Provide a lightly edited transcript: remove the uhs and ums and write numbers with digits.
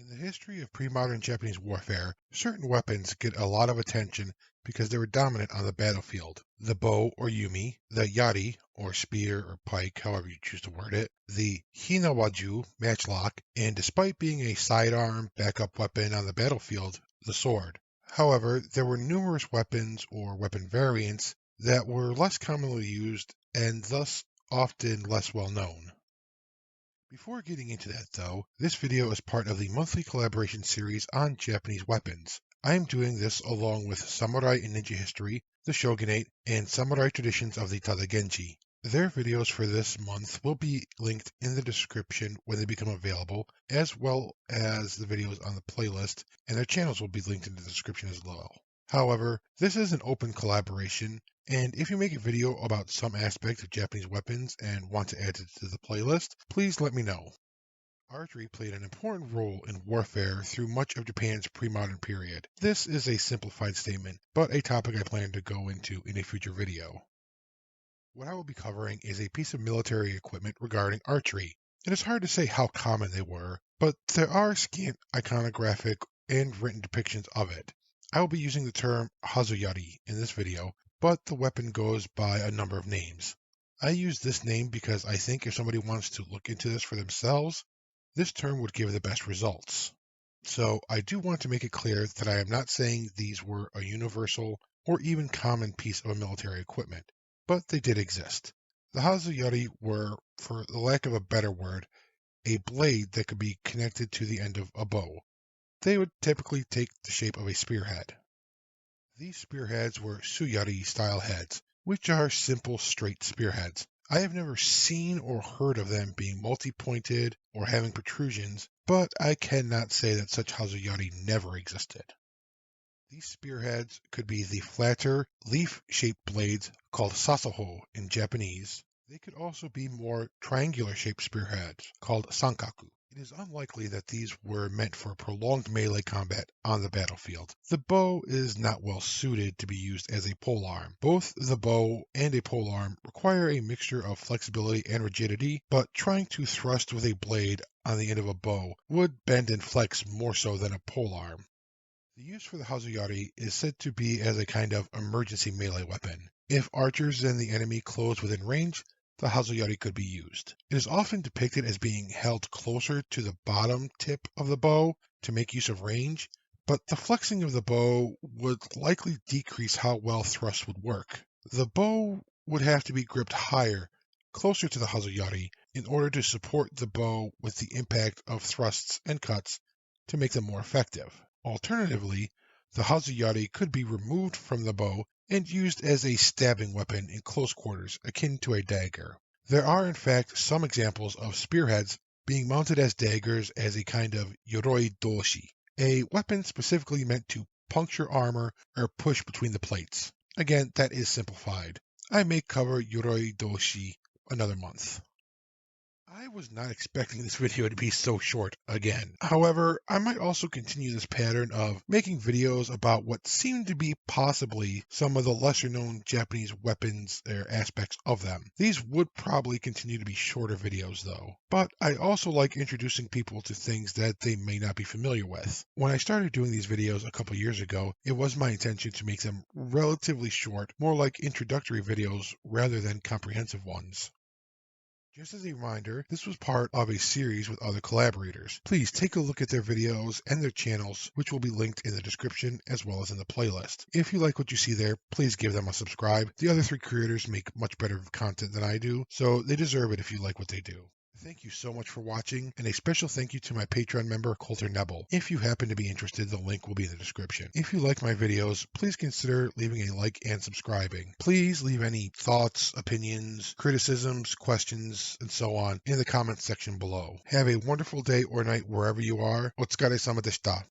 In the history of pre-modern Japanese warfare, certain weapons get a lot of attention because they were dominant on the battlefield. The bow or yumi, the yari or spear or pike, however you choose to word it, the hinawaju matchlock, and despite being a sidearm backup weapon on the battlefield, the sword. However, there were numerous weapons or weapon variants that were less commonly used and thus often less well known. Before getting into that though, this video is part of the monthly collaboration series on Japanese weapons. I am doing this along with Samurai and Ninja History, the Shogunate, and Samurai Traditions of the Tada Genji. Their videos for this month will be linked in the description when they become available, as well as the videos on the playlist, and their channels will be linked in the description as well. However, this is an open collaboration, and if you make a video about some aspect of Japanese weapons and want to add it to the playlist, please let me know. Archery played an important role in warfare through much of Japan's pre-modern period. This is a simplified statement, but a topic I plan to go into in a future video. What I will be covering is a piece of military equipment regarding archery. It is hard to say how common they were, but there are scant iconographic and written depictions of it. I will be using the term Hazu Yari in this video, but the weapon goes by a number of names. I use this name because I think if somebody wants to look into this for themselves, this term would give the best results. So I do want to make it clear that I am not saying these were a universal or even common piece of military equipment, but they did exist. The Hazu Yari were, for the lack of a better word, a blade that could be connected to the end of a bow. They would typically take the shape of a spearhead. These spearheads were suyari style heads, which are simple straight spearheads. I have never seen or heard of them being multi-pointed or having protrusions, but I cannot say that such Hazu Yari never existed. These spearheads could be the flatter, leaf-shaped blades called sasaho in Japanese. They could also be more triangular-shaped spearheads called sankaku. It is unlikely that these were meant for prolonged melee combat on the battlefield. The bow is not well suited to be used as a polearm. Both the bow and a polearm require a mixture of flexibility and rigidity, but trying to thrust with a blade on the end of a bow would bend and flex more so than a polearm. The use for the Hazu Yari is said to be as a kind of emergency melee weapon. If archers and the enemy close within range, the Hazu Yari could be used. It is often depicted as being held closer to the bottom tip of the bow to make use of range, but the flexing of the bow would likely decrease how well thrust would work. The bow would have to be gripped higher, closer to the Hazu Yari, in order to support the bow with the impact of thrusts and cuts to make them more effective. Alternatively, the Hazu Yari could be removed from the bow and used as a stabbing weapon in close quarters, akin to a dagger. There are in fact some examples of spearheads being mounted as daggers as a kind of yoroi doshi, a weapon specifically meant to puncture armor or push between the plates. Again, that is simplified. I may cover yoroi doshi another month. I was not expecting this video to be so short again. However, I might also continue this pattern of making videos about what seem to be possibly some of the lesser known Japanese weapons or aspects of them. These would probably continue to be shorter videos though, but I also like introducing people to things that they may not be familiar with. When I started doing these videos a couple years ago, it was my intention to make them relatively short, more like introductory videos rather than comprehensive ones. Just as a reminder, this was part of a series with other collaborators. Please take a look at their videos and their channels, which will be linked in the description as well as in the playlist. If you like what you see there, please give them a subscribe. The other three creators make much better content than I do, so they deserve it if you like what they do. Thank you so much for watching, and a special thank you to my Patreon member, Coulter Nebel. If you happen to be interested, the link will be in the description. If you like my videos, please consider leaving a like and subscribing. Please leave any thoughts, opinions, criticisms, questions, and so on in the comments section below. Have a wonderful day or night wherever you are. Otsukare-sama deshita.